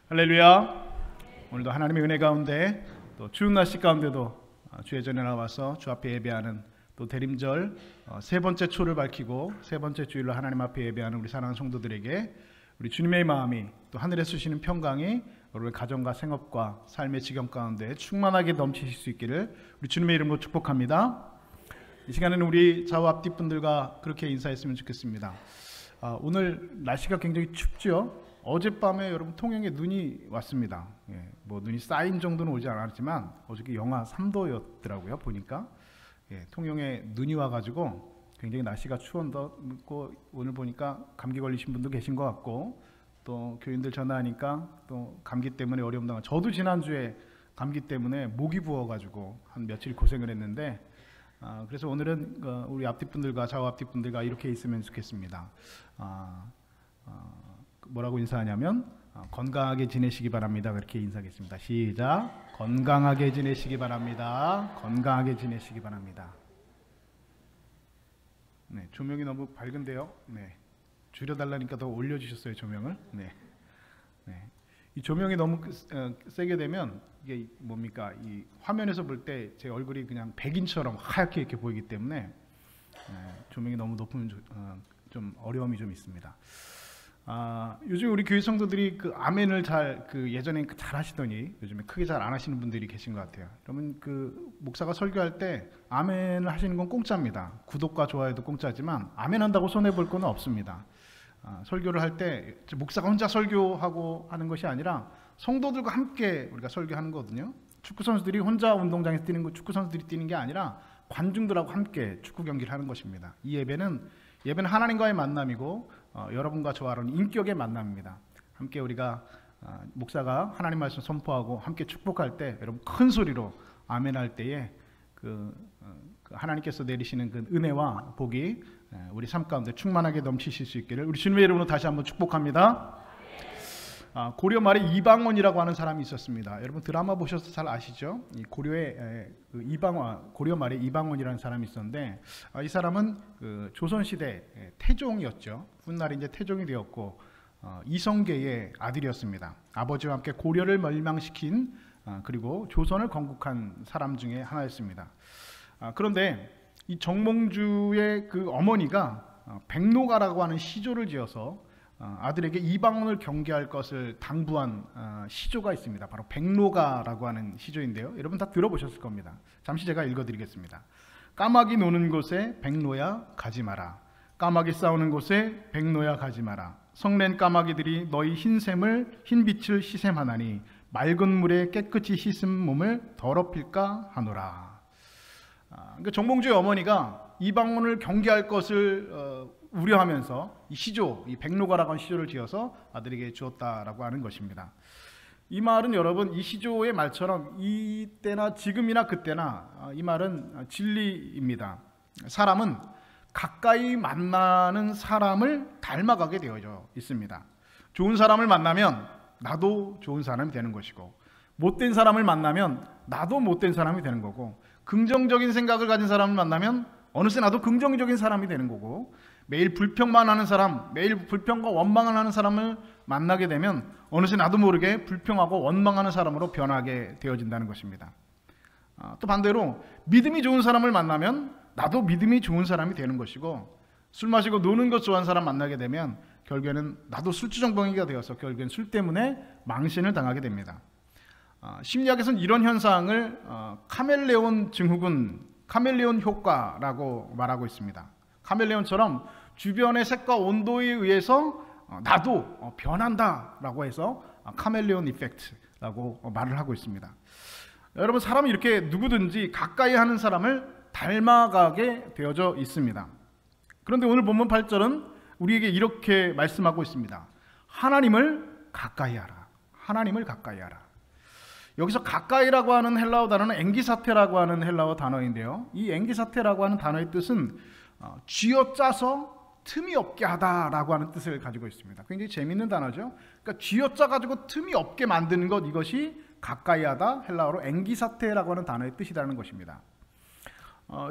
할렐루야. 오늘도 하나님의 은혜 가운데 또 추운 날씨 가운데도 주의 전에 나와서 주 앞에 예배하는 또 대림절 세 번째 초를 밝히고 세 번째 주일로 하나님 앞에 예배하는 우리 사랑하는 성도들에게 우리 주님의 마음이 또 하늘에서 주시는 평강이 여러분의 가정과 생업과 삶의 지경 가운데 충만하게 넘치실 수 있기를 우리 주님의 이름으로 축복합니다. 이 시간에는 우리 좌우 앞뒤 분들과 그렇게 인사했으면 좋겠습니다. 오늘 날씨가 굉장히 춥죠. 어젯밤에 여러분 통영에 눈이 왔습니다. 뭐 눈이 쌓인 정도는 오지 않았지만 어저께 영하 3도였더라고요. 보니까 통영에 눈이 와가지고 굉장히 날씨가 추웠고 오늘 보니까 감기 걸리신 분도 계신 것 같고 또 교인들 전화하니까 또 감기 때문에 어려움 당한. 저도 지난주에 감기 때문에 목이 부어가지고 한 며칠 고생을 했는데 그래서 오늘은 우리 앞뒤 분들과 좌우 앞뒤 분들과 이렇게 있으면 좋겠습니다. 뭐라고 인사하냐면 건강하게 지내시기 바랍니다. 그렇게 인사하겠습니다. 시작. 건강하게 지내시기 바랍니다. 건강하게 지내시기 바랍니다. 네, 조명이 너무 밝은데요. 네, 줄여달라니까 더 올려주셨어요, 조명을. 네. 이 조명이 너무 세게 되면 이게 뭡니까? 이 화면에서 볼 때 제 얼굴이 그냥 백인처럼 하얗게 이렇게 보이기 때문에 조명이 너무 높으면 좀 어려움이 좀 있습니다. 요즘 우리 교회 성도들이 그 아멘을 예전에 잘 하시더니 요즘에 크게 잘 안 하시는 분들이 계신 것 같아요. 그러면 그 목사가 설교할 때 아멘을 하시는 건 공짜입니다. 구독과 좋아요도 공짜지만 아멘 한다고 손해 볼 건 없습니다. 설교를 할 때 목사가 혼자 설교하고 하는 것이 아니라 성도들과 함께 우리가 설교하는 거거든요. 축구 선수들이 혼자 운동장에서 뛰는 거, 축구 선수들이 뛰는 게 아니라 관중들하고 함께 축구 경기를 하는 것입니다. 이 예배는 하나님과의 만남이고 여러분과 저와는 인격의 만남입니다. 함께 우리가 목사가 하나님 말씀 선포하고 함께 축복할 때 여러분 큰 소리로 아멘할 때에 하나님께서 내리시는 그 은혜와 복이 우리 삶 가운데 충만하게 넘치실 수 있기를 우리 주님의 이름으로 다시 한번 축복합니다. 고려 말에 이방원이라고 하는 사람이 있었습니다. 여러분 드라마 보셔서 잘 아시죠? 이 고려에 고려 말에 이방원이라는 사람이 있었는데 이 사람은 그 조선시대 태종이었죠. 훗날에 이제 태종이 되었고 이성계의 아들이었습니다. 아버지와 함께 고려를 멸망시킨 그리고 조선을 건국한 사람 중에 하나였습니다. 그런데 이 정몽주의 그 어머니가 백로가라고 하는 시조를 지어서 아들에게 이방원을 경계할 것을 당부한 시조가 있습니다. 바로 백로가라고 하는 시조인데요. 여러분 다 들어보셨을 겁니다. 잠시 제가 읽어드리겠습니다. 까마귀 노는 곳에 백로야 가지 마라. 까마귀 싸우는 곳에 백로야 가지 마라. 성낸 까마귀들이 너희 흰빛을 시샘하나니 맑은 물에 깨끗이 씻은 몸을 더럽힐까 하노라. 그러니까 정몽주의 어머니가 이방원을 경계할 것을 우려하면서 이 시조, 이 백로가라고 하는 시조를 지어서 아들에게 주었다라고 하는 것입니다. 이 말은 여러분 이 시조의 말처럼 이때나 지금이나 그때나 이 말은 진리입니다. 사람은 가까이 만나는 사람을 닮아가게 되어져 있습니다. 좋은 사람을 만나면 나도 좋은 사람이 되는 것이고 못된 사람을 만나면 나도 못된 사람이 되는 거고 긍정적인 생각을 가진 사람을 만나면 어느새 나도 긍정적인 사람이 되는 거고 매일 불평만 하는 사람, 매일 불평과 원망을 하는 사람을 만나게 되면 어느새 나도 모르게 불평하고 원망하는 사람으로 변하게 되어진다는 것입니다. 또 반대로 믿음이 좋은 사람을 만나면 나도 믿음이 좋은 사람이 되는 것이고 술 마시고 노는 것 좋아하는 사람 만나게 되면 결국에는 나도 술주정뱅이가 되어서 결국엔 술 때문에 망신을 당하게 됩니다. 심리학에서는 이런 현상을 카멜레온 증후군, 카멜레온 효과라고 말하고 있습니다. 카멜레온처럼 주변의 색과 온도에 의해서 나도 변한다라고 해서 카멜레온 이펙트라고 말을 하고 있습니다. 여러분 사람이 이렇게 누구든지 가까이 하는 사람을 닮아가게 되어져 있습니다. 그런데 오늘 본문 8절은 우리에게 이렇게 말씀하고 있습니다. 하나님을 가까이 하라. 하나님을 가까이 하라. 여기서 가까이라고 하는 헬라어 단어는 앵기사테라고 하는 헬라어 단어인데요. 이 앵기사테라고 하는 단어의 뜻은 쥐어짜서 틈이 없게 하다라고 하는 뜻을 가지고 있습니다. 굉장히 재미있는 단어죠. 그러니까 쥐어짜 가지고 틈이 없게 만드는 것, 이것이 가까이 하다, 헬라어로 앵기사테라고 하는 단어의 뜻이라는 것입니다.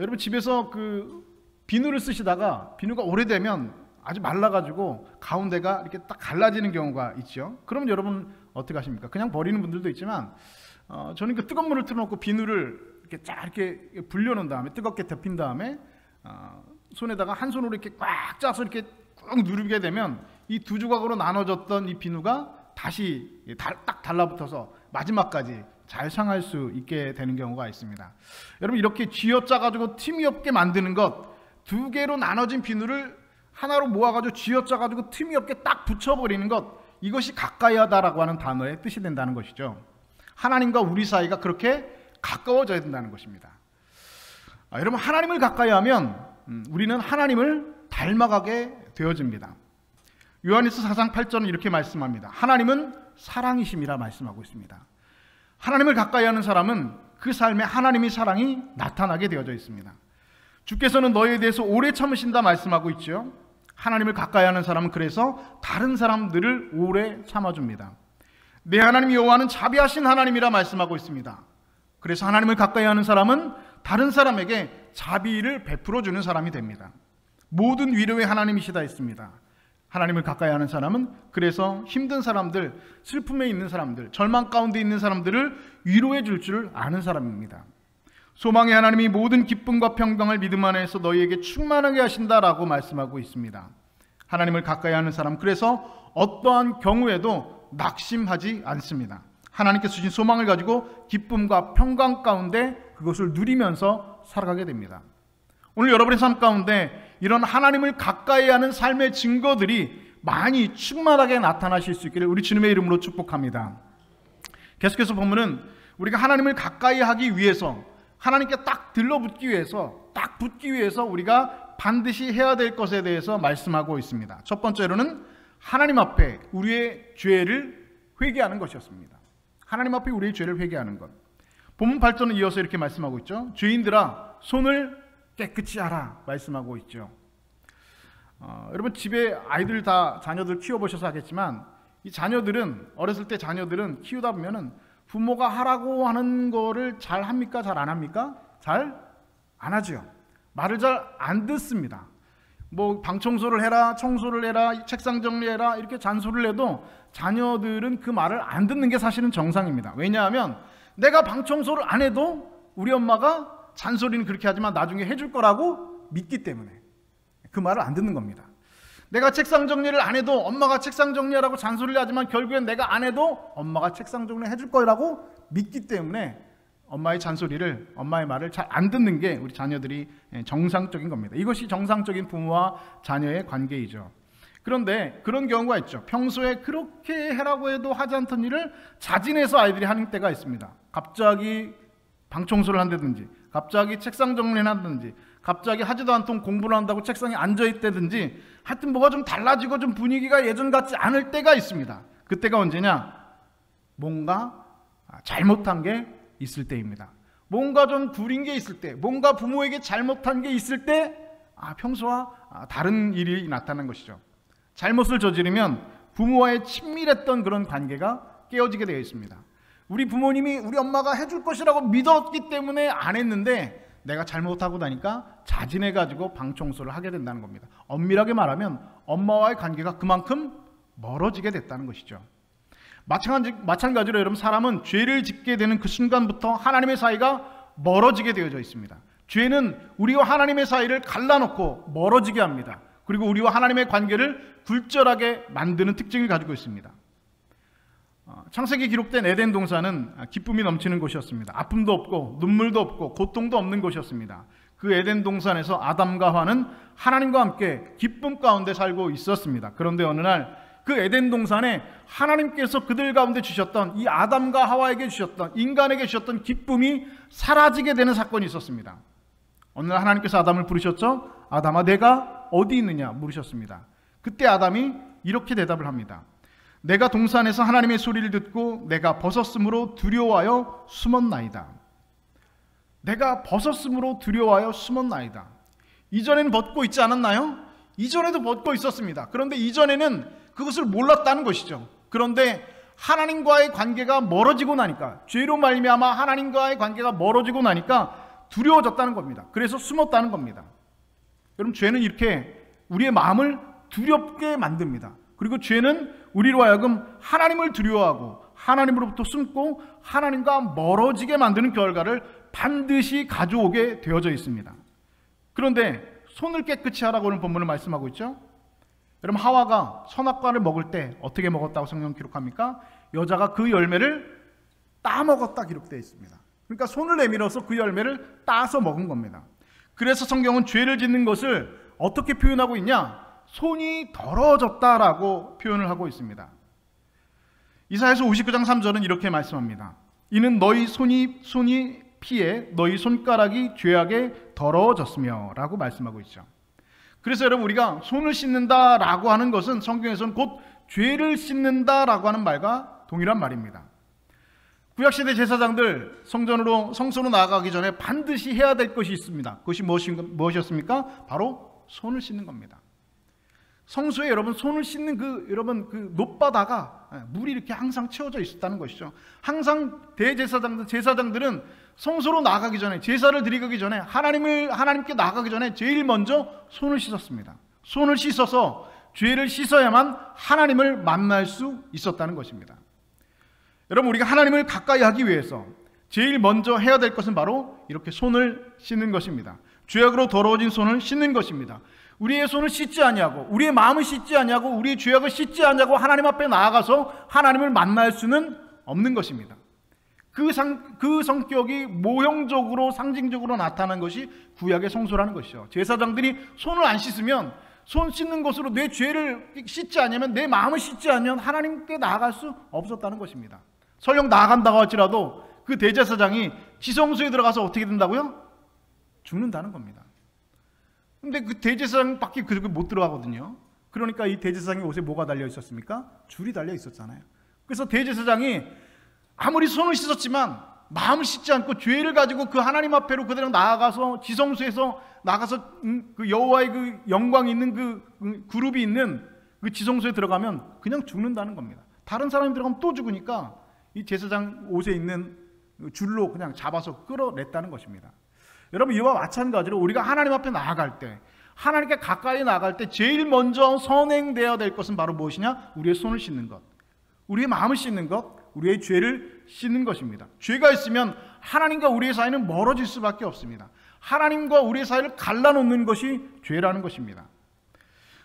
여러분 집에서 그 비누를 쓰시다가 비누가 오래되면 아주 말라가지고 가운데가 이렇게 딱 갈라지는 경우가 있죠. 그럼 여러분 어떻게 하십니까? 그냥 버리는 분들도 있지만 저는 그 뜨거운 물을 틀어놓고 비누를 이렇게 쫙 이렇게 불려놓은 다음에 뜨겁게 데핀 다음에 손에다가 한 손으로 이렇게 꽉 짜서 이렇게 꾹 누르게 되면 이 두 조각으로 나눠졌던 이 비누가 다시 딱 달라붙어서 마지막까지 잘 상할 수 있게 되는 경우가 있습니다. 여러분 이렇게 쥐어짜가지고 틈이 없게 만드는 것, 두 개로 나눠진 비누를 하나로 모아가지고 쥐어짜가지고 틈이 없게 딱 붙여버리는 것, 이것이 가까이 하다라고 하는 단어의 뜻이 된다는 것이죠. 하나님과 우리 사이가 그렇게 가까워져야 된다는 것입니다. 여러분 하나님을 가까이 하면 우리는 하나님을 닮아가게 되어집니다. 요한일서 4장 8절은 이렇게 말씀합니다. 하나님은 사랑이심이라 말씀하고 있습니다. 하나님을 가까이 하는 사람은 그 삶에 하나님의 사랑이 나타나게 되어져 있습니다. 주께서는 너희에 대해서 오래 참으신다 말씀하고 있죠. 하나님을 가까이 하는 사람은 그래서 다른 사람들을 오래 참아줍니다. 내 하나님 여호와는 자비하신 하나님이라 말씀하고 있습니다. 그래서 하나님을 가까이 하는 사람은 다른 사람에게 자비를 베풀어 주는 사람이 됩니다. 모든 위로의 하나님이시다 했습니다. 하나님을 가까이 하는 사람은 그래서 힘든 사람들, 슬픔에 있는 사람들, 절망 가운데 있는 사람들을 위로해 줄 줄 아는 사람입니다. 소망의 하나님이 모든 기쁨과 평강을 믿음 안에서 너희에게 충만하게 하신다라고 말씀하고 있습니다. 하나님을 가까이 하는 사람, 그래서 어떠한 경우에도 낙심하지 않습니다. 하나님께서 주신 소망을 가지고 기쁨과 평강 가운데 그것을 누리면서 살아가게 됩니다. 오늘 여러분의 삶 가운데 이런 하나님을 가까이 하는 삶의 증거들이 많이 충만하게 나타나실 수 있기를 우리 주님의 이름으로 축복합니다. 계속해서 보면은 우리가 하나님을 가까이 하기 위해서, 하나님께 딱 들러붙기 위해서, 딱 붙기 위해서 우리가 반드시 해야 될 것에 대해서 말씀하고 있습니다. 첫 번째로는 하나님 앞에 우리의 죄를 회개하는 것이었습니다. 하나님 앞에 우리의 죄를 회개하는 것. 본문 8절은 이어서 이렇게 말씀하고 있죠. 죄인들아 손을 깨끗이 하라 말씀하고 있죠. 여러분 집에 아이들 다 자녀들 키워보셔서 하겠지만 이 자녀들은 어렸을 때 자녀들은 키우다 보면은 부모가 하라고 하는 거를 잘 합니까? 잘 안 합니까? 잘 안 하죠. 말을 잘 안 듣습니다. 뭐 방 청소를 해라, 청소를 해라, 책상 정리해라 이렇게 잔소리를 해도 자녀들은 그 말을 안 듣는 게 사실은 정상입니다. 왜냐하면 내가 방 청소를 안 해도 우리 엄마가 잔소리는 그렇게 하지만 나중에 해줄 거라고 믿기 때문에 그 말을 안 듣는 겁니다. 내가 책상 정리를 안 해도 엄마가 책상 정리하라고 잔소리를 하지만 결국엔 내가 안 해도 엄마가 책상 정리 해줄 거라고 믿기 때문에 엄마의 잔소리를, 엄마의 말을 잘 안 듣는 게 우리 자녀들이 정상적인 겁니다. 이것이 정상적인 부모와 자녀의 관계이죠. 그런데 그런 경우가 있죠. 평소에 그렇게 해라고 해도 하지 않던 일을 자진해서 아이들이 하는 때가 있습니다. 갑자기 방 청소를 한다든지, 갑자기 책상 정리를 한다든지, 갑자기 하지도 않던 공부를 한다고 책상에 앉아있다든지, 하여튼 뭐가 좀 달라지고 좀 분위기가 예전 같지 않을 때가 있습니다. 그때가 언제냐? 뭔가 잘못한 게 있을 때입니다. 뭔가 좀 구린 게 있을 때, 뭔가 부모에게 잘못한 게 있을 때 평소와 다른 일이 나타난 것이죠. 잘못을 저지르면 부모와의 친밀했던 그런 관계가 깨어지게 되어 있습니다. 우리 부모님이 우리 엄마가 해줄 것이라고 믿었기 때문에 안 했는데 내가 잘못하고 나니까 자진해가지고 방 청소를 하게 된다는 겁니다. 엄밀하게 말하면 엄마와의 관계가 그만큼 멀어지게 됐다는 것이죠. 마찬가지로 여러분 사람은 죄를 짓게 되는 그 순간부터 하나님의 사이가 멀어지게 되어져 있습니다. 죄는 우리와 하나님의 사이를 갈라놓고 멀어지게 합니다. 그리고 우리와 하나님의 관계를 불절하게 만드는 특징을 가지고 있습니다. 창세기에 기록된 에덴 동산은 기쁨이 넘치는 곳이었습니다. 아픔도 없고 눈물도 없고 고통도 없는 곳이었습니다. 그 에덴 동산에서 아담과 하와는 하나님과 함께 기쁨 가운데 살고 있었습니다. 그런데 어느 날 그 에덴 동산에 하나님께서 그들 가운데 주셨던, 이 아담과 하와에게 주셨던, 인간에게 주셨던 기쁨이 사라지게 되는 사건이 있었습니다. 어느 날 하나님께서 아담을 부르셨죠. 아담아 내가 어디 있느냐 물으셨습니다. 그때 아담이 이렇게 대답을 합니다. 내가 동산에서 하나님의 소리를 듣고 내가 벗었으므로 두려워하여 숨었나이다. 내가 벗었으므로 두려워하여 숨었나이다. 이전에는 벗고 있지 않았나요? 이전에도 벗고 있었습니다. 그런데 이전에는 그것을 몰랐다는 것이죠. 그런데 하나님과의 관계가 멀어지고 나니까, 죄로 말미암아 하나님과의 관계가 멀어지고 나니까 두려워졌다는 겁니다. 그래서 숨었다는 겁니다. 여러분 죄는 이렇게 우리의 마음을 두렵게 만듭니다. 그리고 죄는 우리로 하여금 하나님을 두려워하고 하나님으로부터 숨고 하나님과 멀어지게 만드는 결과를 반드시 가져오게 되어져 있습니다. 그런데 손을 깨끗이 하라고 하는 본문을 말씀하고 있죠. 여러분, 하와가 선악과를 먹을 때 어떻게 먹었다고 성경 기록합니까? 여자가 그 열매를 따먹었다 기록되어 있습니다. 그러니까 손을 내밀어서 그 열매를 따서 먹은 겁니다. 그래서 성경은 죄를 짓는 것을 어떻게 표현하고 있냐? 손이 더러워졌다라고 표현을 하고 있습니다. 이사야서 59장 3절은 이렇게 말씀합니다. 이는 너희 손이 피해 너희 손가락이 죄악에 더러워졌으며 라고 말씀하고 있죠. 그래서 여러분, 우리가 손을 씻는다라고 하는 것은 성경에서는 곧 죄를 씻는다라고 하는 말과 동일한 말입니다. 구약시대 제사장들 성소로 나아가기 전에 반드시 해야 될 것이 있습니다. 그것이 무엇이었습니까? 바로 손을 씻는 겁니다. 성소에 여러분, 손을 씻는 그 노바다가 물이 이렇게 항상 채워져 있었다는 것이죠. 항상 제사장들은 성소로 나가기 전에, 제사를 드리기 전에, 하나님께 나가기 전에 제일 먼저 손을 씻었습니다. 손을 씻어서 죄를 씻어야만 하나님을 만날 수 있었다는 것입니다. 여러분, 우리가 하나님을 가까이 하기 위해서 제일 먼저 해야 될 것은 바로 이렇게 손을 씻는 것입니다. 죄악으로 더러워진 손을 씻는 것입니다. 우리의 손을 씻지 아니하고, 우리의 마음을 씻지 아니하고, 우리의 죄악을 씻지 아니하고 하나님 앞에 나아가서 하나님을 만날 수는 없는 것입니다. 그 성격이 모형적으로 상징적으로 나타난 것이 구약의 성소라는 것이죠. 제사장들이 손을 안 씻으면, 손 씻는 것으로 내 죄를 씻지 않으면, 내 마음을 씻지 않으면 하나님께 나아갈 수 없었다는 것입니다. 설령 나아간다고 할지라도 그 대제사장이 지성소에 들어가서 어떻게 된다고요? 죽는다는 겁니다. 근데 그 대제사장밖에 그렇게 못 들어가거든요. 그러니까 이 대제사장의 옷에 뭐가 달려 있었습니까? 줄이 달려 있었잖아요. 그래서 대제사장이 아무리 손을 씻었지만 마음을 씻지 않고 죄를 가지고 그 하나님 앞에로 그대로 나아가서 지성소에서 나가서 그 여호와의 그 영광이 있는 그 그룹이 있는 그 지성소에 들어가면 그냥 죽는다는 겁니다. 다른 사람이 들어가면 또 죽으니까 이 제사장 옷에 있는 줄로 그냥 잡아서 끌어냈다는 것입니다. 여러분, 이와 마찬가지로 우리가 하나님 앞에 나아갈 때, 하나님께 가까이 나아갈 때 제일 먼저 선행되어야 될 것은 바로 무엇이냐? 우리의 손을 씻는 것, 우리의 마음을 씻는 것, 우리의 죄를 씻는 것입니다. 죄가 있으면 하나님과 우리의 사이는 멀어질 수밖에 없습니다. 하나님과 우리의 사이를 갈라놓는 것이 죄라는 것입니다.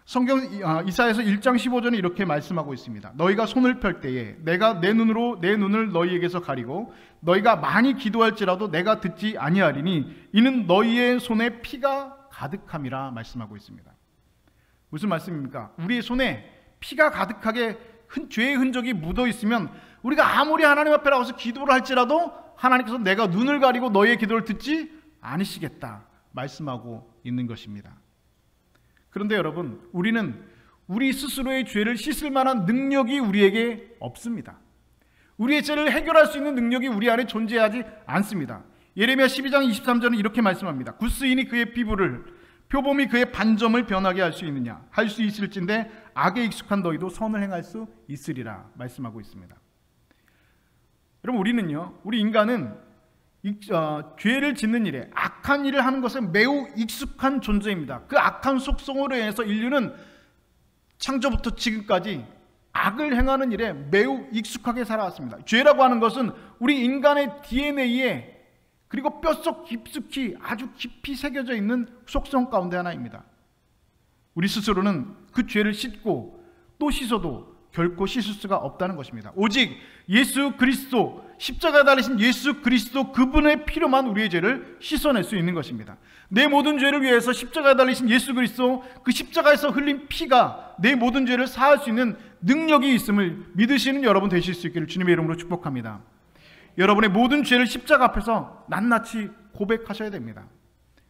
성경 이사야서 1장 15절에 이렇게 말씀하고 있습니다. 너희가 손을 펼 때에 내가 내 눈을 너희에게서 가리고 너희가 많이 기도할지라도 내가 듣지 아니하리니 이는 너희의 손에 피가 가득함이라 말씀하고 있습니다. 무슨 말씀입니까? 우리의 손에 피가 가득하게 죄의 흔적이 묻어 있으면 우리가 아무리 하나님 앞에 나와서 기도를 할지라도 하나님께서 내가 눈을 가리고 너희의 기도를 듣지 않으시겠다 말씀하고 있는 것입니다. 그런데 여러분, 우리는 우리 스스로의 죄를 씻을 만한 능력이 우리에게 없습니다. 우리의 죄를 해결할 수 있는 능력이 우리 안에 존재하지 않습니다. 예레미야 12장 23절은 이렇게 말씀합니다. 굿스인이 그의 피부를, 표범이 그의 반점을 변하게 할 수 있느냐? 할 수 있을진데 악에 익숙한 너희도 선을 행할 수 있으리라 말씀하고 있습니다. 여러분, 우리 인간은 죄를 짓는 일에, 악한 일을 하는 것에 매우 익숙한 존재입니다. 그 악한 속성으로 인해서 인류는 창조부터 지금까지 악을 행하는 일에 매우 익숙하게 살아왔습니다. 죄라고 하는 것은 우리 인간의 DNA에, 그리고 뼛속 깊숙이 아주 깊이 새겨져 있는 속성 가운데 하나입니다. 우리 스스로는 그 죄를 씻고 또 씻어도 결코 씻을 수가 없다는 것입니다. 오직 예수 그리스도, 십자가에 달리신 예수 그리스도 그분의 피로만 우리의 죄를 씻어낼 수 있는 것입니다. 내 모든 죄를 위해서 십자가에 달리신 예수 그리스도, 그 십자가에서 흘린 피가 내 모든 죄를 사할 수 있는 능력이 있음을 믿으시는 여러분 되실 수 있기를 주님의 이름으로 축복합니다. 여러분의 모든 죄를 십자가 앞에서 낱낱이 고백하셔야 됩니다.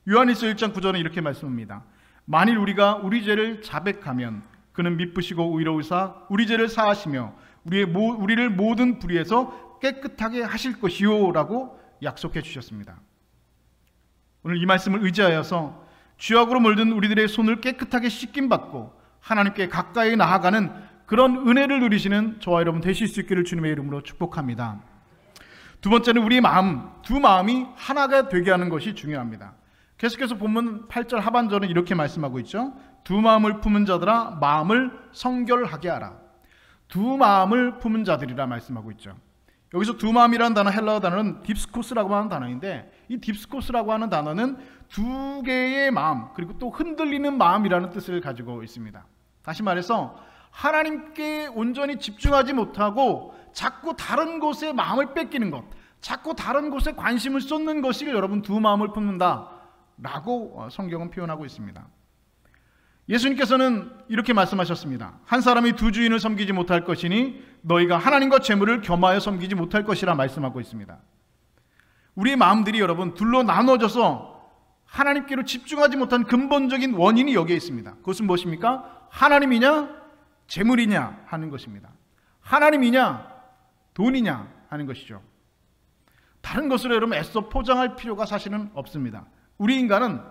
요한일서 1장 9절은 이렇게 말씀합니다. 만일 우리가 우리 죄를 자백하면 그는 미쁘시고 의로우사 우리 죄를 사하시며 우리를 모든 불의에서 깨끗하게 하실 것이요 라고 약속해 주셨습니다. 오늘 이 말씀을 의지하여서 죄악으로 물든 우리들의 손을 깨끗하게 씻김받고 하나님께 가까이 나아가는 그런 은혜를 누리시는 저와 여러분 되실 수 있기를 주님의 이름으로 축복합니다. 두 번째는 우리의 두 마음이 하나가 되게 하는 것이 중요합니다. 계속해서 본문 8절 하반절은 이렇게 말씀하고 있죠. 두 마음을 품은 자들아 마음을 성결하게 하라. 두 마음을 품은 자들이라 말씀하고 있죠. 여기서 두 마음이라는 단어, 헬라어 단어는 딥스코스라고 하는 단어인데, 이 딥스코스라고 하는 단어는 두 개의 마음, 그리고 또 흔들리는 마음이라는 뜻을 가지고 있습니다. 다시 말해서 하나님께 온전히 집중하지 못하고 자꾸 다른 곳에 마음을 뺏기는 것, 자꾸 다른 곳에 관심을 쏟는 것이 여러분 두 마음을 품는다 라고 성경은 표현하고 있습니다. 예수님께서는 이렇게 말씀하셨습니다. 한 사람이 두 주인을 섬기지 못할 것이니 너희가 하나님과 재물을 겸하여 섬기지 못할 것이라 말씀하고 있습니다. 우리의 마음들이 여러분 둘로 나눠져서 하나님께로 집중하지 못한 근본적인 원인이 여기에 있습니다. 그것은 무엇입니까? 하나님이냐 재물이냐 하는 것입니다. 하나님이냐 돈이냐 하는 것이죠. 다른 것으로 여러분 애써 포장할 필요가 사실은 없습니다. 우리 인간은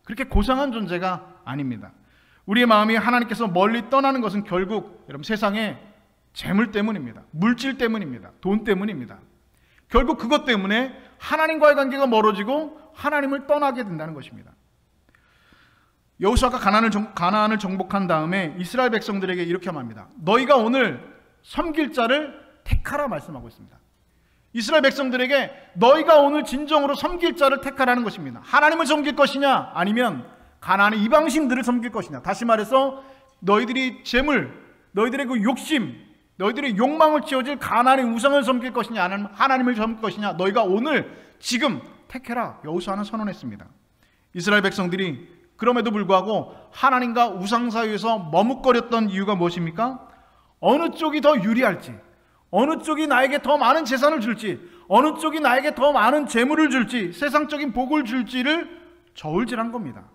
그렇게 고상한 존재가 아닙니다. 우리의 마음이 하나님께서 멀리 떠나는 것은 결국 여러분 세상의 재물 때문입니다. 물질 때문입니다. 돈 때문입니다. 결국 그것 때문에 하나님과의 관계가 멀어지고 하나님을 떠나게 된다는 것입니다. 여호수아가 가나안을 정복한 다음에 이스라엘 백성들에게 이렇게 말합니다. 너희가 오늘 섬길 자를 택하라 말씀하고 있습니다. 이스라엘 백성들에게 너희가 오늘 진정으로 섬길 자를 택하라는 것입니다. 하나님을 섬길 것이냐 아니면 가나안의 이방신들을 섬길 것이냐. 다시 말해서 너희들이 재물, 너희들의 그 욕심, 너희들의 욕망을 채워질 가나안의 우상을 섬길 것이냐 아니면 하나님을 섬길 것이냐. 너희가 오늘 지금 택해라. 여호수아는 선언했습니다. 이스라엘 백성들이 그럼에도 불구하고 하나님과 우상 사이에서 머뭇거렸던 이유가 무엇입니까? 어느 쪽이 더 유리할지, 어느 쪽이 나에게 더 많은 재산을 줄지, 어느 쪽이 나에게 더 많은 재물을 줄지, 세상적인 복을 줄지를 저울질한 겁니다.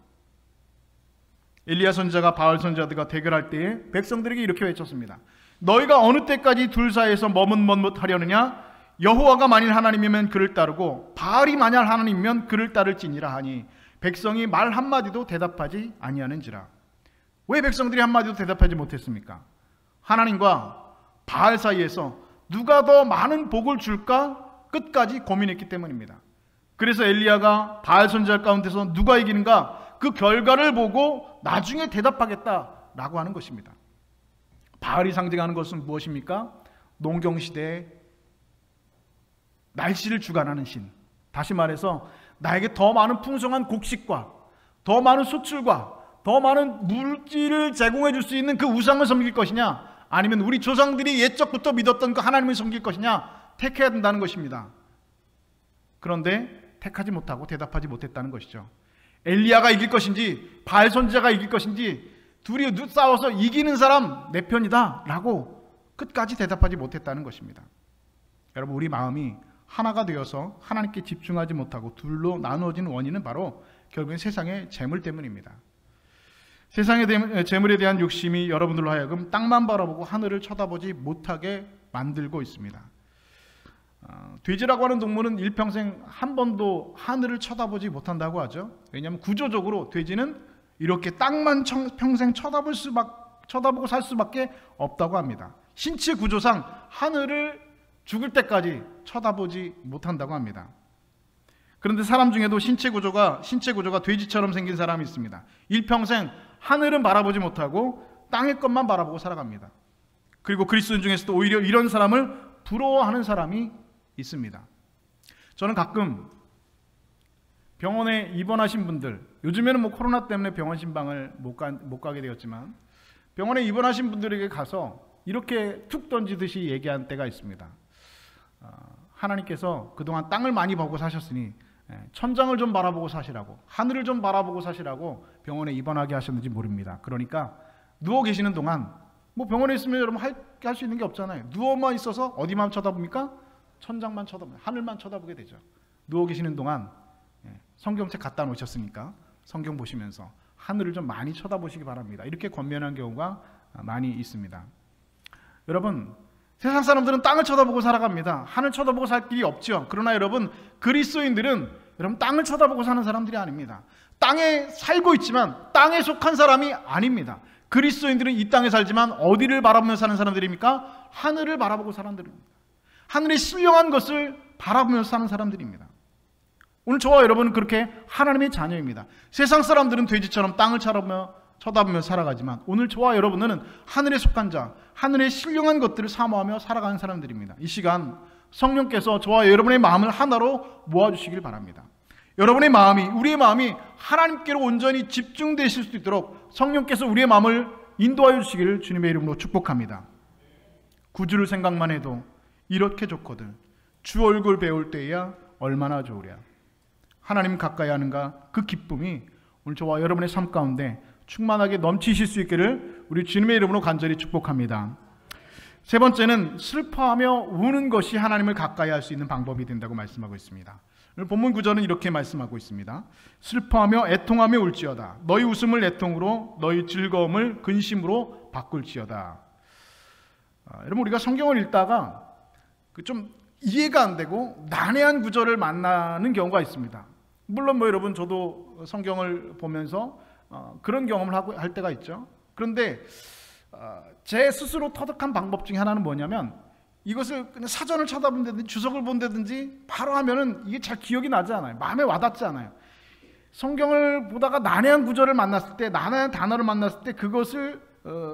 엘리야 선지자가 바알 선지자들과 대결할 때에 백성들에게 이렇게 외쳤습니다. 너희가 어느 때까지 둘 사이에서 머뭇머뭇하려느냐? 여호와가 만일 하나님이면 그를 따르고 바알이 만일 하나님이면 그를 따를지니라 하니 백성이 말 한마디도 대답하지 아니하는지라. 왜 백성들이 한마디도 대답하지 못했습니까? 하나님과 바알 사이에서 누가 더 많은 복을 줄까 끝까지 고민했기 때문입니다. 그래서 엘리야가 바알 선지자 가운데서 누가 이기는가 그 결과를 보고 나중에 대답하겠다라고 하는 것입니다. 바알이 상징하는 것은 무엇입니까? 농경시대에 날씨를 주관하는 신, 다시 말해서 나에게 더 많은 풍성한 곡식과 더 많은 수출과 더 많은 물질을 제공해 줄 수 있는 그 우상을 섬길 것이냐 아니면 우리 조상들이 옛적부터 믿었던 그 하나님을 섬길 것이냐 택해야 된다는 것입니다. 그런데 택하지 못하고 대답하지 못했다는 것이죠. 엘리야가 이길 것인지 바알 선지자가 이길 것인지 둘이 싸워서 이기는 사람 내 편이다 라고 끝까지 대답하지 못했다는 것입니다. 여러분 우리 마음이 하나가 되어서 하나님께 집중하지 못하고 둘로 나누어진 원인은 바로 결국엔 세상의 재물 때문입니다. 세상의 재물에 대한 욕심이 여러분들로 하여금 땅만 바라보고 하늘을 쳐다보지 못하게 만들고 있습니다. 돼지라고 하는 동물은 일평생 한 번도 하늘을 쳐다보지 못한다고 하죠. 왜냐하면 구조적으로 돼지는 이렇게 땅만 평생 쳐다보고 살 수밖에 없다고 합니다. 신체 구조상 하늘을 죽을 때까지 쳐다보지 못한다고 합니다. 그런데 사람 중에도 신체 구조가 돼지처럼 생긴 사람이 있습니다. 일평생 하늘은 바라보지 못하고 땅의 것만 바라보고 살아갑니다. 그리고 그리스도인 중에서도 오히려 이런 사람을 부러워하는 사람이 있습니다. 저는 가끔 병원에 입원하신 분들, 요즘에는 뭐 코로나 때문에 병원 신방을 못 가게 되었지만 병원에 입원하신 분들에게 가서 이렇게 툭 던지듯이 얘기한 때가 있습니다. 하나님께서 그동안 땅을 많이 보고 사셨으니 천장을 좀 바라보고 사시라고, 하늘을 좀 바라보고 사시라고 병원에 입원하게 하셨는지 모릅니다. 그러니까 누워 계시는 동안 뭐 병원에 있으면 여러분 할 수 있는 게 없잖아요. 누워만 있어서 어디만 쳐다봅니까? 천장만 쳐다보면 하늘만 쳐다보게 되죠. 누워 계시는 동안 성경책 갖다 놓으셨으니까 성경 보시면서 하늘을 좀 많이 쳐다보시기 바랍니다. 이렇게 권면한 경우가 많이 있습니다. 여러분 세상 사람들은 땅을 쳐다보고 살아갑니다. 하늘 쳐다보고 살 길이 없죠. 그러나 여러분 그리스도인들은 여러분 땅을 쳐다보고 사는 사람들이 아닙니다. 땅에 살고 있지만 땅에 속한 사람이 아닙니다. 그리스도인들은 이 땅에 살지만 어디를 바라보며 사는 사람들입니까? 하늘을 바라보고 사는 사람들입니다. 하늘의 신령한 것을 바라보며 사는 사람들입니다. 오늘 저와 여러분은 그렇게 하나님의 자녀입니다. 세상 사람들은 돼지처럼 땅을 쳐다보며 쳐다보며 살아가지만 오늘 저와 여러분은 하늘에 속한 자, 하늘의 신령한 것들을 사모하며 살아가는 사람들입니다. 이 시간 성령께서 저와 여러분의 마음을 하나로 모아주시길 바랍니다. 여러분의 마음이, 우리의 마음이 하나님께로 온전히 집중되실 수 있도록 성령께서 우리의 마음을 인도하여 주시기를 주님의 이름으로 축복합니다. 구주를 생각만 해도 이렇게 좋거든. 주 얼굴 배울 때야 얼마나 좋으랴. 하나님 가까이 하는가, 그 기쁨이 오늘 저와 여러분의 삶 가운데 충만하게 넘치실 수 있기를 우리 주님의 이름으로 간절히 축복합니다. 세 번째는 슬퍼하며 우는 것이 하나님을 가까이 할 수 있는 방법이 된다고 말씀하고 있습니다. 오늘 본문 구절은 이렇게 말씀하고 있습니다. 슬퍼하며 애통하며 울지어다. 너희 웃음을 애통으로, 너희 즐거움을 근심으로 바꿀지어다. 여러분, 우리가 성경을 읽다가 좀 이해가 안 되고 난해한 구절을 만나는 경우가 있습니다. 물론 여러분, 저도 성경을 보면서 그런 경험을 할 때가 있죠. 그런데 제 스스로 터득한 방법 중에 하나는 뭐냐면, 이것을 그냥 사전을 쳐다본다든지 주석을 본다든지 바로 하면은 이게 잘 기억이 나지 않아요. 마음에 와닿지 않아요. 성경을 보다가 난해한 구절을 만났을 때, 난해한 단어를 만났을 때 그것을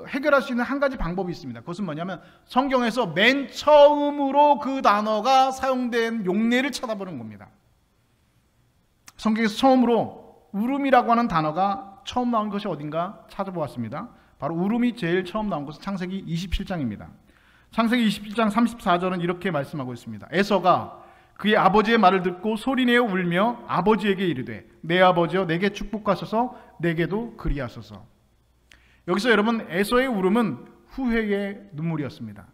해결할 수 있는 한 가지 방법이 있습니다. 그것은 뭐냐면, 성경에서 맨 처음으로 그 단어가 사용된 용례를 찾아보는 겁니다. 성경에서 처음으로 울음이라고 하는 단어가 처음 나온 것이 어딘가 찾아보았습니다. 바로 울음이 제일 처음 나온 것은 창세기 27장입니다. 창세기 27장 34절은 이렇게 말씀하고 있습니다. 에서가 그의 아버지의 말을 듣고 소리내어 울며 아버지에게 이르되, 내 아버지여 내게 축복하소서, 내게도 그리하소서. 여기서 여러분, 에서의 울음은 후회의 눈물이었습니다.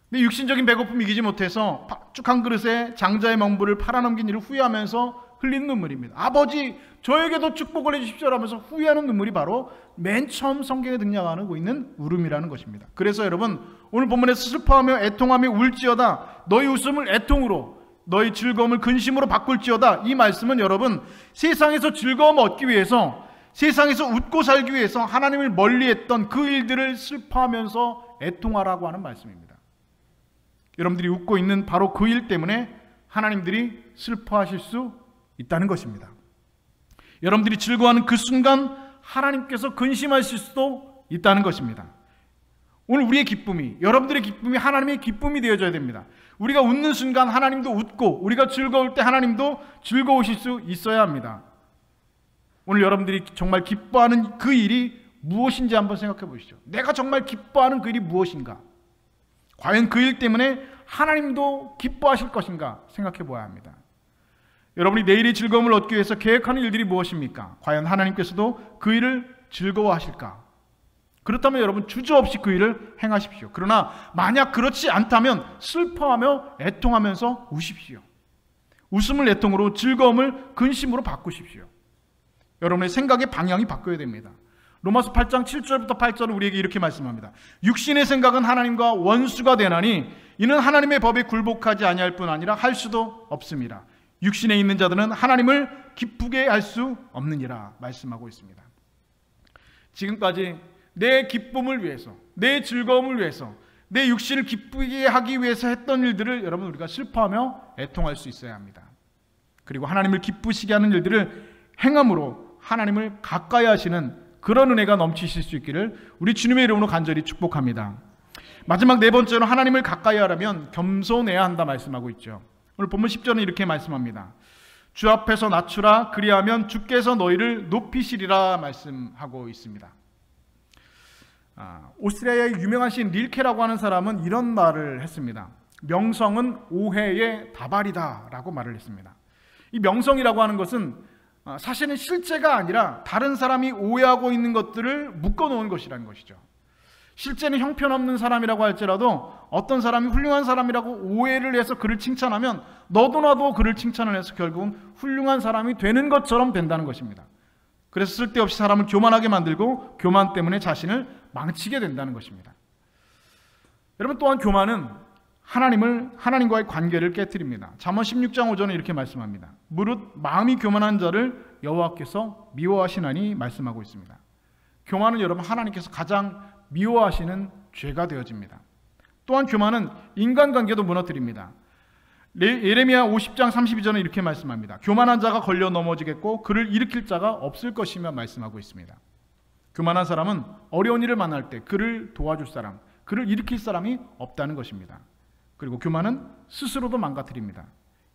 근데 육신적인 배고픔을 이기지 못해서 쭉 한 그릇에 장자의 멍불을 팔아넘긴 일을 후회하면서 흘린 눈물입니다. 아버지, 저에게도 축복을 해주십시오 하면서 후회하는 눈물이 바로 맨 처음 성경에 등장하고 있는 울음이라는 것입니다. 그래서 여러분, 오늘 본문에서 슬퍼하며 애통하며 울지어다. 너희 웃음을 애통으로, 너희 즐거움을 근심으로 바꿀지어다. 이 말씀은 여러분, 세상에서 즐거움을 얻기 위해서, 세상에서 웃고 살기 위해서 하나님을 멀리했던 그 일들을 슬퍼하면서 애통하라고 하는 말씀입니다. 여러분들이 웃고 있는 바로 그 일 때문에 하나님들이 슬퍼하실 수 있다는 것입니다. 여러분들이 즐거워하는 그 순간 하나님께서 근심하실 수도 있다는 것입니다. 오늘 우리의 기쁨이, 여러분들의 기쁨이 하나님의 기쁨이 되어져야 됩니다. 우리가 웃는 순간 하나님도 웃고, 우리가 즐거울 때 하나님도 즐거우실 수 있어야 합니다. 오늘 여러분들이 정말 기뻐하는 그 일이 무엇인지 한번 생각해 보시죠. 내가 정말 기뻐하는 그 일이 무엇인가? 과연 그 일 때문에 하나님도 기뻐하실 것인가 생각해 보아야 합니다. 여러분이 내일의 즐거움을 얻기 위해서 계획하는 일들이 무엇입니까? 과연 하나님께서도 그 일을 즐거워하실까? 그렇다면 여러분, 주저없이 그 일을 행하십시오. 그러나 만약 그렇지 않다면 슬퍼하며 애통하면서 우십시오. 웃음을 애통으로, 즐거움을 근심으로 바꾸십시오. 여러분의 생각의 방향이 바뀌어야 됩니다. 로마서 8장 7절부터 8절은 우리에게 이렇게 말씀합니다. 육신의 생각은 하나님과 원수가 되나니 이는 하나님의 법에 굴복하지 아니할 뿐 아니라 할 수도 없습니다. 육신에 있는 자들은 하나님을 기쁘게 할 수 없느니라 말씀하고 있습니다. 지금까지 내 기쁨을 위해서, 내 즐거움을 위해서, 내 육신을 기쁘게 하기 위해서 했던 일들을 여러분, 우리가 슬퍼하며 애통할 수 있어야 합니다. 그리고 하나님을 기쁘시게 하는 일들을 행함으로 하나님을 가까이 하시는 그런 은혜가 넘치실 수 있기를 우리 주님의 이름으로 간절히 축복합니다. 마지막 네 번째로, 하나님을 가까이 하려면 겸손해야 한다 말씀하고 있죠. 오늘 본문 10절은 이렇게 말씀합니다. 주 앞에서 낮추라, 그리하면 주께서 너희를 높이시리라 말씀하고 있습니다. 오스트리아의 유명한 시인 릴케라고 하는 사람은 이런 말을 했습니다. 명성은 오해의 다발이다 라고 말을 했습니다. 이 명성이라고 하는 것은 사실은 실제가 아니라 다른 사람이 오해하고 있는 것들을 묶어놓은 것이라는 것이죠. 실제는 형편없는 사람이라고 할지라도 어떤 사람이 훌륭한 사람이라고 오해를 해서 그를 칭찬하면 너도 나도 그를 칭찬을 해서 결국은 훌륭한 사람이 되는 것처럼 된다는 것입니다. 그래서 쓸데없이 사람을 교만하게 만들고 교만 때문에 자신을 망치게 된다는 것입니다. 여러분, 또한 교만은 하나님과의 관계를 깨뜨립니다. 잠언 16장 5절은 이렇게 말씀합니다. 무릇 마음이 교만한 자를 여호와께서 미워하시나니 말씀하고 있습니다. 교만은 여러분, 하나님께서 가장 미워하시는 죄가 되어집니다. 또한 교만은 인간관계도 무너뜨립니다. 예레미야 50장 32절은 이렇게 말씀합니다. 교만한 자가 걸려 넘어지겠고 그를 일으킬 자가 없을 것이며 말씀하고 있습니다. 교만한 사람은 어려운 일을 만날 때 그를 도와줄 사람, 그를 일으킬 사람이 없다는 것입니다. 그리고 교만은 스스로도 망가뜨립니다.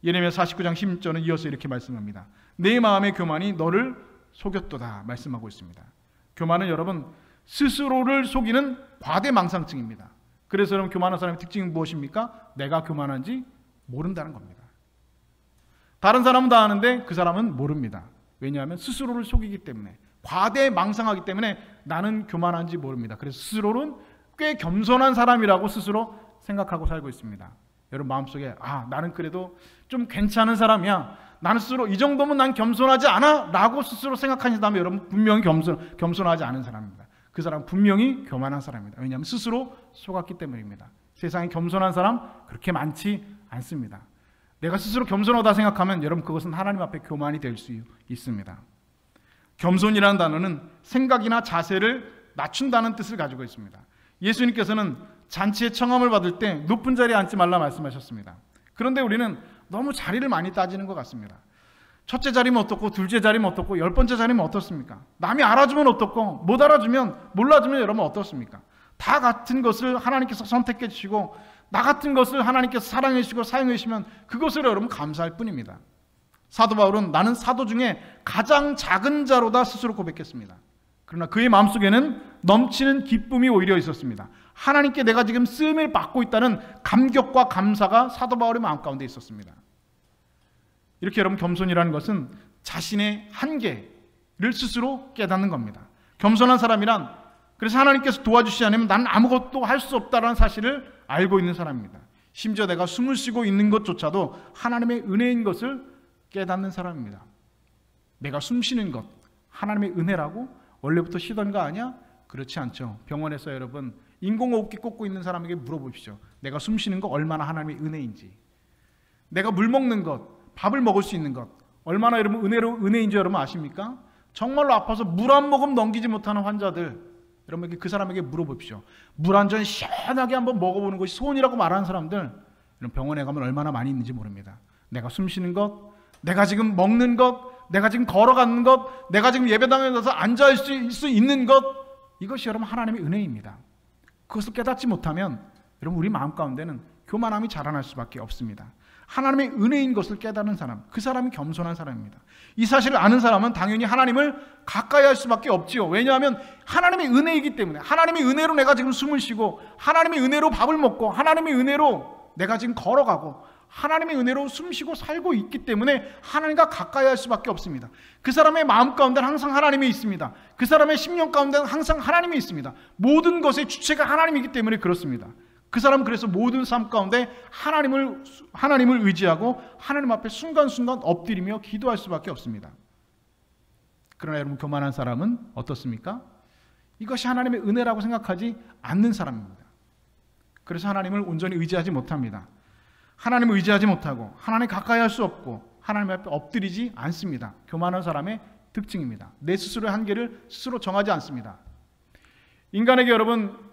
예레미야 49장 16절은 이어서 이렇게 말씀합니다. 내 마음의 교만이 너를 속였도다 말씀하고 있습니다. 교만은 여러분 스스로를 속이는 과대망상증입니다. 그래서 여러분 교만한 사람의 특징이 무엇입니까? 내가 교만한지 모른다는 겁니다. 다른 사람은 다 아는데 그 사람은 모릅니다. 왜냐하면 스스로를 속이기 때문에, 과대망상하기 때문에 나는 교만한지 모릅니다. 그래서 스스로는 꽤 겸손한 사람이라고 스스로 생각하고 살고 있습니다. 여러분 마음속에 나는 그래도 좀 괜찮은 사람이야, 나는 스스로 이 정도면 난 겸손하지 않아 라고 스스로 생각하신다면 여러분 분명히 겸손하지 않은 사람입니다. 그 사람은 분명히 교만한 사람입니다. 왜냐하면 스스로 속았기 때문입니다. 세상에 겸손한 사람 그렇게 많지 않습니다. 내가 스스로 겸손하다 생각하면 여러분 그것은 하나님 앞에 교만이 될 수 있습니다. 겸손이라는 단어는 생각이나 자세를 낮춘다는 뜻을 가지고 있습니다. 예수님께서는 잔치에 청함을 받을 때 높은 자리에 앉지 말라 말씀하셨습니다. 그런데 우리는 너무 자리를 많이 따지는 것 같습니다. 첫째 자리면 어떻고, 둘째 자리면 어떻고, 10번째 자리면 어떻습니까? 남이 알아주면 어떻고, 못 알아주면, 몰라주면 여러분 어떻습니까? 다 같은 것을 하나님께서 선택해 주시고 나 같은 것을 하나님께서 사랑해 주시고 사용해 주시면 그것을 여러분 감사할 뿐입니다. 사도 바울은 나는 사도 중에 가장 작은 자로다 스스로 고백했습니다. 그러나 그의 마음속에는 넘치는 기쁨이 오히려 있었습니다. 하나님께 내가 지금 쓰임을 받고 있다는 감격과 감사가 사도 바울의 마음 가운데 있었습니다. 이렇게 여러분 겸손이라는 것은 자신의 한계를 스스로 깨닫는 겁니다. 겸손한 사람이란, 그래서 하나님께서 도와주시지 않으면 나는 아무것도 할 수 없다는 사실을 알고 있는 사람입니다. 심지어 내가 숨을 쉬고 있는 것조차도 하나님의 은혜인 것을 깨닫는 사람입니다. 내가 숨 쉬는 것 하나님의 은혜라고 원래부터 쉬던 거 아니야? 그렇지 않죠. 병원에서 여러분 인공호흡기 꽂고 있는 사람에게 물어보십시오. 내가 숨 쉬는 거 얼마나 하나님의 은혜인지, 내가 물 먹는 것, 밥을 먹을 수 있는 것 얼마나 여러분 은혜인지 여러분 아십니까? 정말로 아파서 물 한 모금 넘기지 못하는 환자들, 여러분 그 사람에게 물어보십시오. 물 한 잔 시원하게 한번 먹어보는 것이 소원이라고 말하는 사람들, 병원에 가면 얼마나 많이 있는지 모릅니다. 내가 숨 쉬는 것, 내가 지금 먹는 것, 내가 지금 걸어가는 것, 내가 지금 예배당에 가서 앉아있을 수 있는 것, 이것이 여러분 하나님의 은혜입니다. 그것을 깨닫지 못하면 여러분 우리 마음 가운데는 교만함이 자라날 수밖에 없습니다. 하나님의 은혜인 것을 깨닫는 사람, 그 사람이 겸손한 사람입니다. 이 사실을 아는 사람은 당연히 하나님을 가까이 할 수밖에 없지요. 왜냐하면 하나님의 은혜이기 때문에, 하나님의 은혜로 내가 지금 숨을 쉬고, 하나님의 은혜로 밥을 먹고, 하나님의 은혜로 내가 지금 걸어가고, 하나님의 은혜로 숨쉬고 살고 있기 때문에 하나님과 가까이 할 수밖에 없습니다. 그 사람의 마음 가운데는 항상 하나님이 있습니다. 그 사람의 심령 가운데는 항상 하나님이 있습니다. 모든 것의 주체가 하나님이기 때문에 그렇습니다. 그 사람은 그래서 모든 삶 가운데 하나님을 의지하고 하나님 앞에 순간순간 엎드리며 기도할 수밖에 없습니다. 그러나 여러분 교만한 사람은 어떻습니까? 이것이 하나님의 은혜라고 생각하지 않는 사람입니다. 그래서 하나님을 온전히 의지하지 못합니다. 하나님을 의지하지 못하고 하나님 가까이 할 수 없고 하나님 앞에 엎드리지 않습니다. 교만한 사람의 특징입니다. 내 스스로의 한계를 스스로 정하지 않습니다. 인간에게 여러분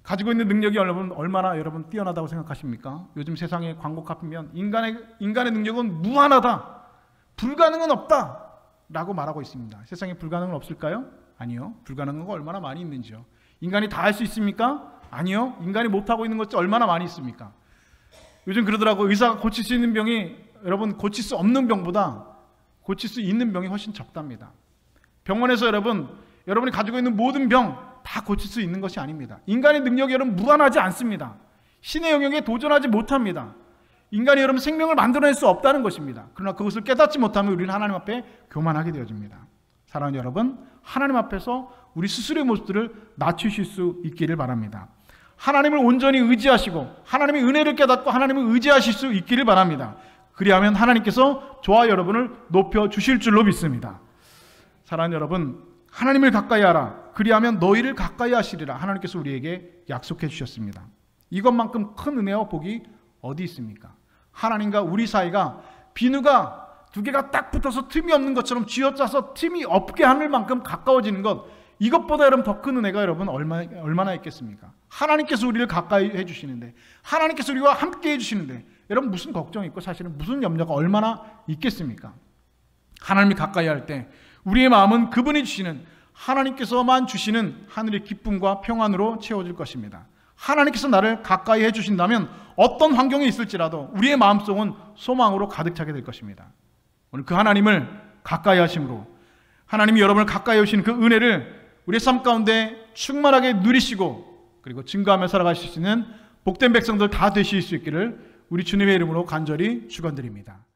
가지고 있는 능력이 얼마나 여러분 뛰어나다고 생각하십니까? 요즘 세상에 광고 카피면 인간의 능력은 무한하다, 불가능은 없다 라고 말하고 있습니다. 세상에 불가능은 없을까요? 아니요. 불가능한 거 얼마나 많이 있는지요. 인간이 다 할 수 있습니까? 아니요. 인간이 못하고 있는 것이 얼마나 많이 있습니까? 요즘 그러더라고. 의사가 고칠 수 있는 병이 여러분 고칠 수 없는 병보다 고칠 수 있는 병이 훨씬 적답니다. 병원에서 여러분이 가지고 있는 모든 병 다 고칠 수 있는 것이 아닙니다. 인간의 능력이 여러분 무한하지 않습니다. 신의 영역에 도전하지 못합니다. 인간이 여러분 생명을 만들어낼 수 없다는 것입니다. 그러나 그것을 깨닫지 못하면 우리는 하나님 앞에 교만하게 되어집니다. 사랑하는 여러분, 하나님 앞에서 우리 스스로의 모습들을 낮추실 수 있기를 바랍니다. 하나님을 온전히 의지하시고 하나님의 은혜를 깨닫고 하나님을 의지하실 수 있기를 바랍니다. 그리하면 하나님께서 저와 여러분을 높여주실 줄로 믿습니다. 사랑하는 여러분, 하나님을 가까이 하라. 그리하면 너희를 가까이 하시리라. 하나님께서 우리에게 약속해 주셨습니다. 이것만큼 큰 은혜와 복이 어디 있습니까? 하나님과 우리 사이가 비누가 두 개가 딱 붙어서 틈이 없는 것처럼 쥐어짜서 틈이 없게 하는 만큼 가까워지는 것, 이것보다 여러분 더 큰 은혜가 여러분 얼마나 있겠습니까? 하나님께서 우리를 가까이 해주시는데, 하나님께서 우리와 함께 해주시는데 여러분 무슨 걱정이 있고 사실은 무슨 염려가 얼마나 있겠습니까? 하나님이 가까이 할 때 우리의 마음은 그분이 주시는 하나님께서만 주시는 하늘의 기쁨과 평안으로 채워질 것입니다. 하나님께서 나를 가까이 해주신다면 어떤 환경에 있을지라도 우리의 마음속은 소망으로 가득 차게 될 것입니다. 오늘 그 하나님을 가까이 하심으로 하나님이 여러분을 가까이 오신 그 은혜를 우리의 삶 가운데 충만하게 누리시고 그리고 증거하며 살아가실 수 있는 복된 백성들 다 되실 수 있기를 우리 주님의 이름으로 간절히 축원드립니다.